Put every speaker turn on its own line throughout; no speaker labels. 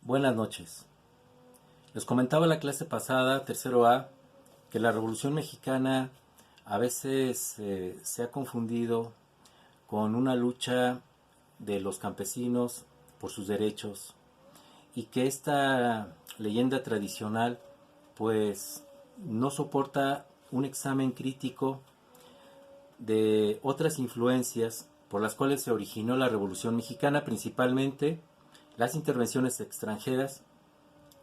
Buenas noches. Les comentaba la clase pasada, tercero A, que la Revolución Mexicana a veces se ha confundido con una lucha de los campesinos por sus derechos y que esta leyenda tradicional pues no soporta un examen crítico de otras influencias por las cuales se originó la Revolución Mexicana, principalmente las intervenciones extranjeras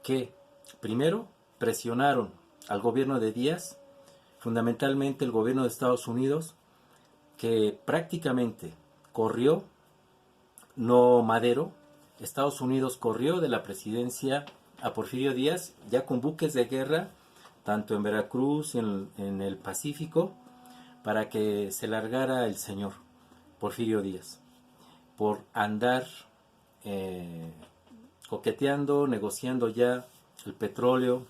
que primero presionaron al gobierno de Díaz, fundamentalmente el gobierno de Estados Unidos, que prácticamente corrió, no Madero, Estados Unidos corrió de la presidencia a Porfirio Díaz, ya con buques de guerra, tanto en Veracruz y en el Pacífico, para que se largara el señor Porfirio Díaz, por andar eh, coqueteando, negociando ya el petróleo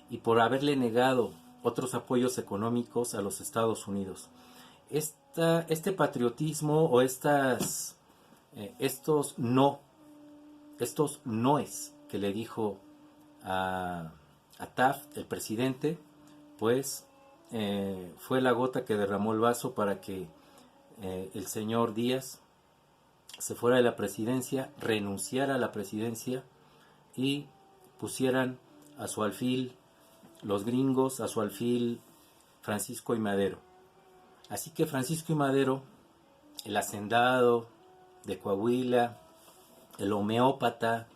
y por haberle negado otros apoyos económicos a los Estados Unidos. Este patriotismo o estos noes que le dijo a Taft, el presidente, pues fue la gota que derramó el vaso para que el señor Díaz se fuera de la presidencia, renunciara a la presidencia y pusieran a su alfil los gringos, a su alfil Francisco y Madero. Así que Francisco y Madero, el hacendado de Coahuila, el homeópata,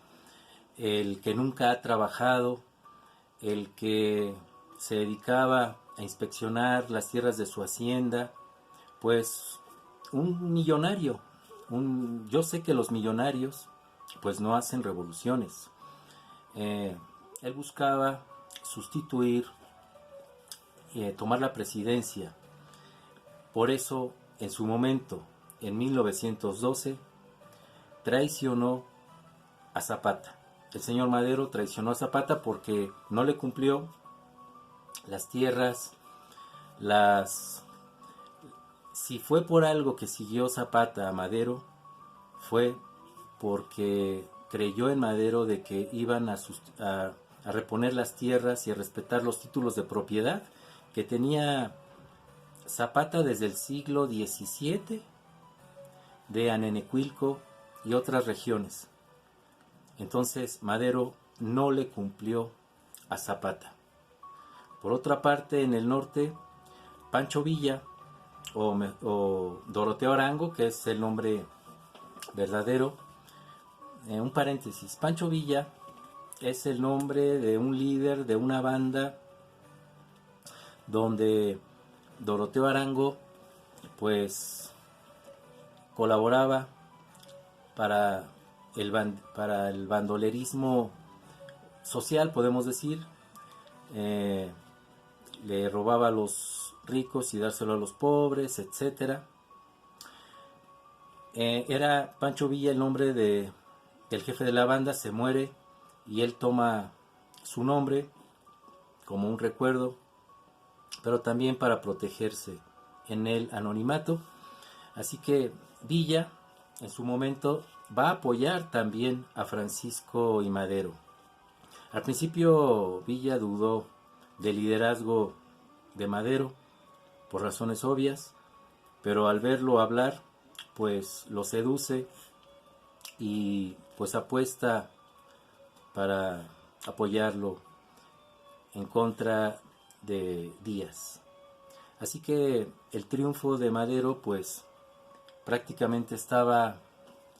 el que nunca ha trabajado, el que se dedicaba a inspeccionar las tierras de su hacienda, pues un millonario. Yo sé que los millonarios pues no hacen revoluciones. Él buscaba sustituir y tomar la presidencia. Por eso, en su momento, en 1912, traicionó a Zapata. El señor Madero traicionó a Zapata porque no le cumplió las tierras, Si fue por algo que siguió Zapata a Madero, fue porque creyó en Madero de que iban a reponer las tierras y a respetar los títulos de propiedad que tenía Zapata desde el siglo XVII de Anenecuilco y otras regiones. Entonces Madero no le cumplió a Zapata. Por otra parte, en el norte, Pancho Villa o Doroteo Arango, que es el nombre verdadero, un paréntesis, Pancho Villa es el nombre de un líder de una banda donde Doroteo Arango pues colaboraba para para el bandolerismo social, podemos decir. Eh, Le robaba a los ricos y dárselo a los pobres, etcétera. Era Pancho Villa el nombre del jefe de la banda, se muere y él toma su nombre como un recuerdo, pero también para protegerse en el anonimato. Así que Villa en su momento va a apoyar también a Francisco y Madero. Al principio Villa dudó del liderazgo de Madero por razones obvias, pero al verlo hablar pues lo seduce y pues apuesta para apoyarlo en contra de Díaz. Así que el triunfo de Madero pues prácticamente estaba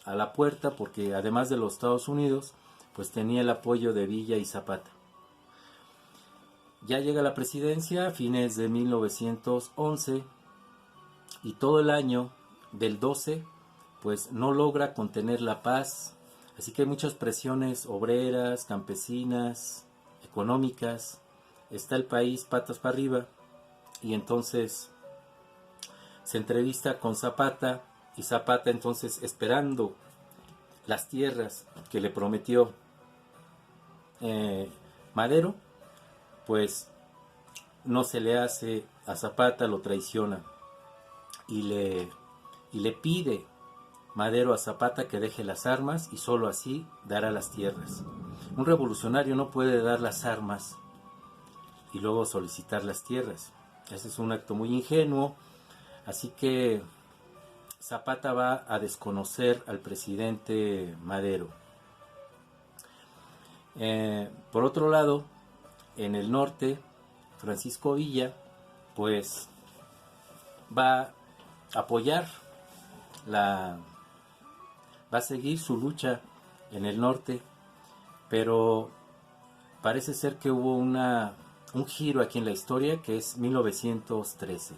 a la puerta porque además de los Estados Unidos pues tenía el apoyo de Villa y Zapata. Ya llega a la presidencia a fines de 1911 y todo el año del 12 pues no logra contener la paz, así que hay muchas presiones obreras, campesinas, económicas, está el país patas para arriba y entonces se entrevista con Zapata y Zapata entonces esperando las tierras que le prometió Madero, pues no se le hace a Zapata, lo traiciona y le pide Madero a Zapata que deje las armas y solo así dará las tierras. Un revolucionario no puede dar las armas y luego solicitar las tierras. Ese es un acto muy ingenuo, así que Zapata va a desconocer al presidente Madero. Por otro lado, en el norte, Francisco Villa, pues va a apoyar va a seguir su lucha en el norte, pero parece ser que hubo un giro aquí en la historia, que es 1913,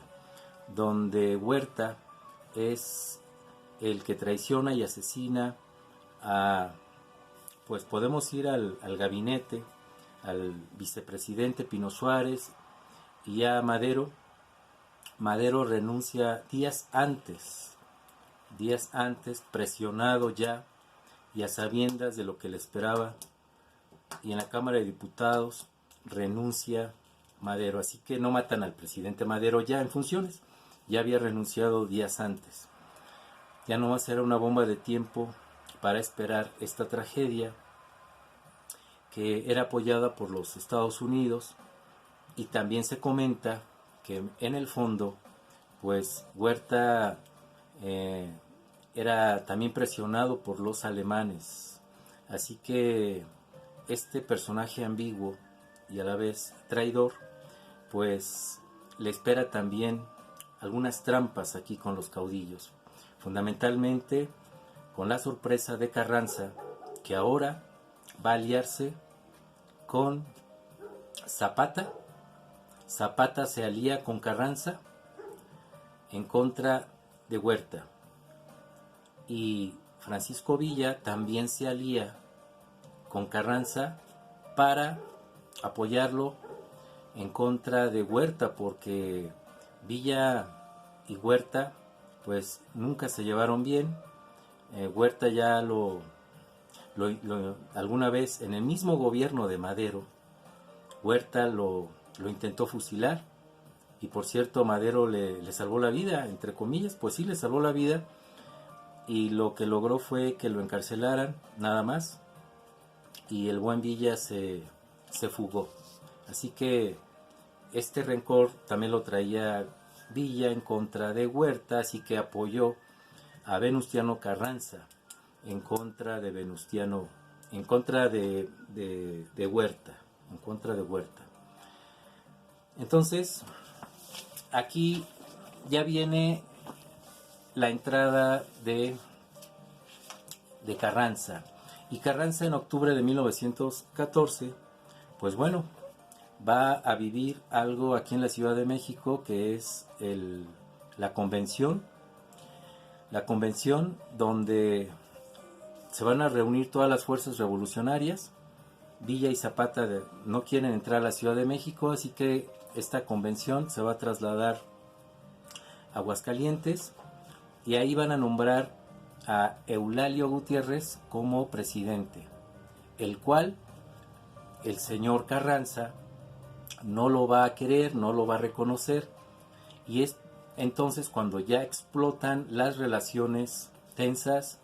donde Huerta es el que traiciona y asesina a, pues podemos ir al gabinete, al vicepresidente Pino Suárez y a Madero. Madero renuncia días antes, presionado ya y a sabiendas de lo que le esperaba, y en la Cámara de Diputados renuncia Madero, así que no matan al presidente Madero ya en funciones, ya había renunciado días antes. Ya no va a ser una bomba de tiempo para esperar esta tragedia que era apoyada por los Estados Unidos, y también se comenta que en el fondo pues Huerta era también presionado por los alemanes, así que este personaje ambiguo y a la vez traidor pues le espera también algunas trampas aquí con los caudillos, fundamentalmente con la sorpresa de Carranza, que ahora va a aliarse con Zapata. Zapata se alía con Carranza en contra de Huerta, y Francisco Villa también se alía con Carranza para apoyarlo en contra de Huerta, porque Villa y Huerta pues nunca se llevaron bien. Huerta ya alguna vez en el mismo gobierno de Madero, Huerta lo intentó fusilar, y por cierto Madero le salvó la vida, entre comillas, pues sí le salvó la vida, y lo que logró fue que lo encarcelaran nada más, y el buen Villa se fugó. Así que este rencor también lo traía Villa en contra de Huerta, así que apoyó a Venustiano Carranza en contra de Venustiano, en contra de Huerta, en contra de Huerta. Entonces, aquí ya viene la entrada de Carranza. Y Carranza en octubre de 1914, pues bueno, va a vivir algo aquí en la Ciudad de México, que es la convención donde se van a reunir todas las fuerzas revolucionarias. Villa y Zapata no quieren entrar a la Ciudad de México, así que esta convención se va a trasladar a Aguascalientes, y ahí van a nombrar a Eulalio Gutiérrez como presidente, el cual el señor Carranza no lo va a querer, no lo va a reconocer, y es entonces cuando ya explotan las relaciones tensas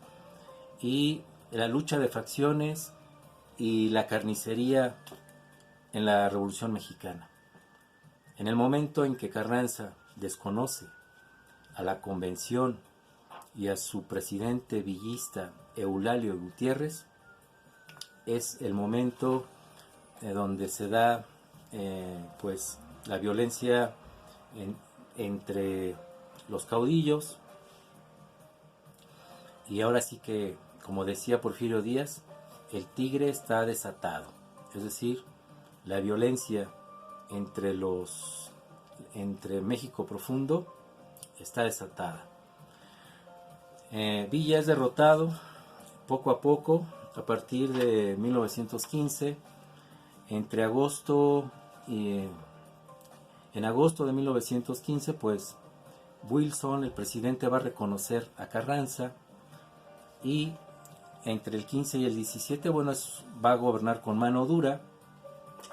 y la lucha de facciones y la carnicería en la Revolución Mexicana. En el momento en que Carranza desconoce a la convención y a su presidente villista Eulalio Gutiérrez, es el momento donde se da pues la violencia entre los caudillos, y ahora sí que, como decía Porfirio Díaz, el tigre está desatado, es decir, la violencia entre México profundo está desatada. Villa es derrotado poco a poco a partir de 1915. En agosto de 1915, pues Wilson, el presidente, va a reconocer a Carranza, y entre el 15 y el 17, bueno, va a gobernar con mano dura.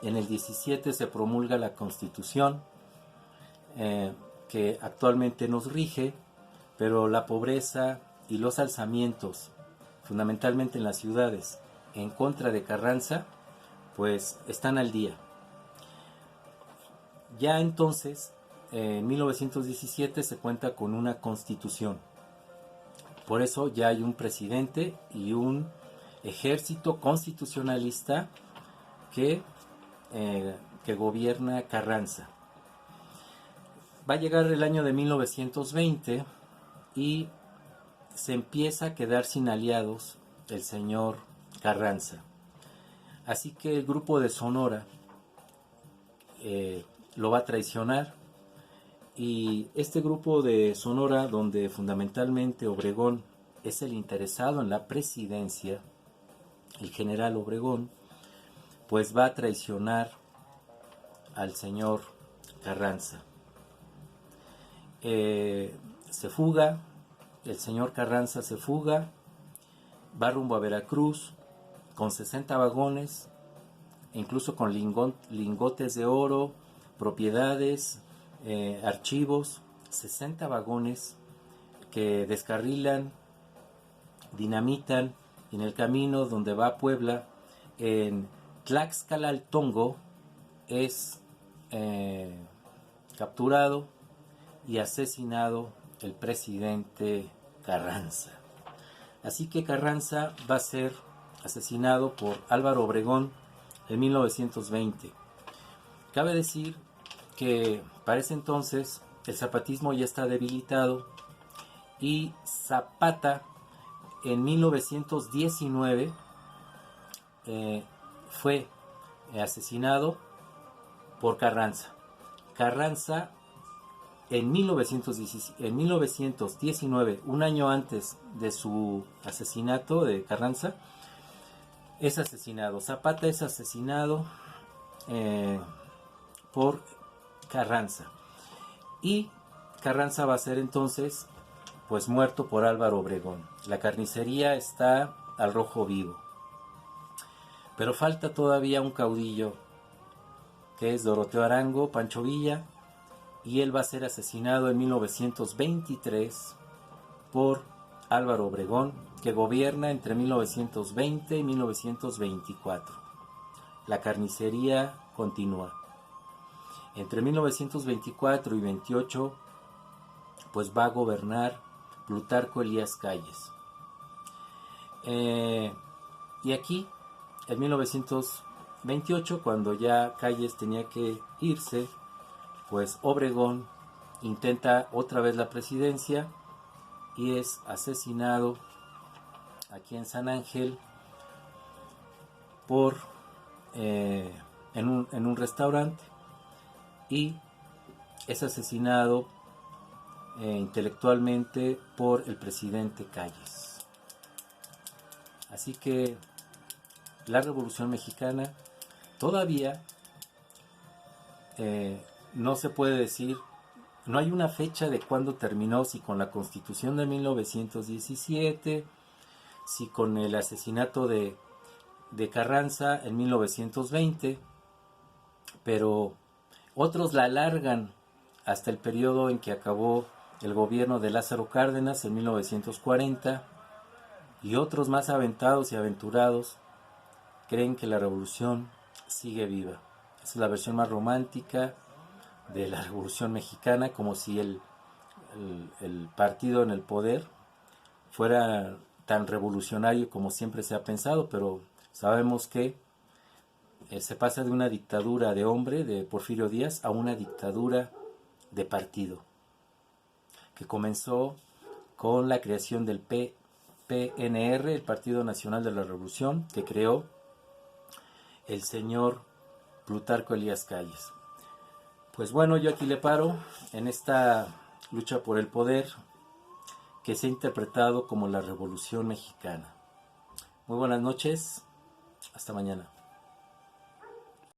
En el 17 se promulga la Constitución que actualmente nos rige, pero la pobreza y los alzamientos, fundamentalmente en las ciudades, en contra de Carranza, pues están al día. Ya entonces, en 1917 se cuenta con una constitución. Por eso ya hay un presidente y un ejército constitucionalista que gobierna Carranza. Va a llegar el año de 1920 y se empieza a quedar sin aliados el señor Carranza. Así que el grupo de Sonora lo va a traicionar, y este grupo de Sonora, donde fundamentalmente Obregón es el interesado en la presidencia, el general Obregón, pues va a traicionar al señor Carranza. Se fuga, el señor Carranza se fuga, va rumbo a Veracruz con 60 vagones, incluso con lingotes de oro, propiedades, archivos, 60 vagones que descarrilan, dinamitan, y en el camino donde va a Puebla, en Tlaxcalaltongo, es capturado y asesinado el presidente Carranza. Así que Carranza va a ser asesinado por Álvaro Obregón en 1920. Cabe decir que para ese entonces el zapatismo ya está debilitado, y Zapata en 1919 fue asesinado por Carranza. Carranza en 1919, un año antes de su asesinato de Carranza, es asesinado. Zapata es asesinado por Carranza, y Carranza va a ser entonces pues muerto por Álvaro Obregón. La carnicería está al rojo vivo, pero falta todavía un caudillo, que es Doroteo Arango, Pancho Villa, y él va a ser asesinado en 1923 por Álvaro Obregón, que gobierna entre 1920 y 1924. La carnicería continúa. Entre 1924 y 28, pues va a gobernar Plutarco Elías Calles. Y aquí, en 1928, cuando ya Calles tenía que irse, pues Obregón intenta otra vez la presidencia y es asesinado aquí en San Ángel por en un restaurante, y es asesinado intelectualmente por el presidente Calles. Así que la Revolución Mexicana todavía no se puede decir, no hay una fecha de cuándo terminó, si con la Constitución de 1917, si con el asesinato de Carranza en 1920, pero otros la alargan hasta el periodo en que acabó el gobierno de Lázaro Cárdenas en 1940, y otros más aventados y aventurados creen que la revolución sigue viva. Esa es la versión más romántica de la Revolución Mexicana, como si el partido en el poder fuera tan revolucionario como siempre se ha pensado, pero sabemos que se pasa de una dictadura de hombre, de Porfirio Díaz, a una dictadura de partido, que comenzó con la creación del PNR, el Partido Nacional de la Revolución, que creó el señor Plutarco Elías Calles. Pues bueno, yo aquí le paro en esta lucha por el poder que se ha interpretado como la Revolución Mexicana. Muy buenas noches, hasta mañana.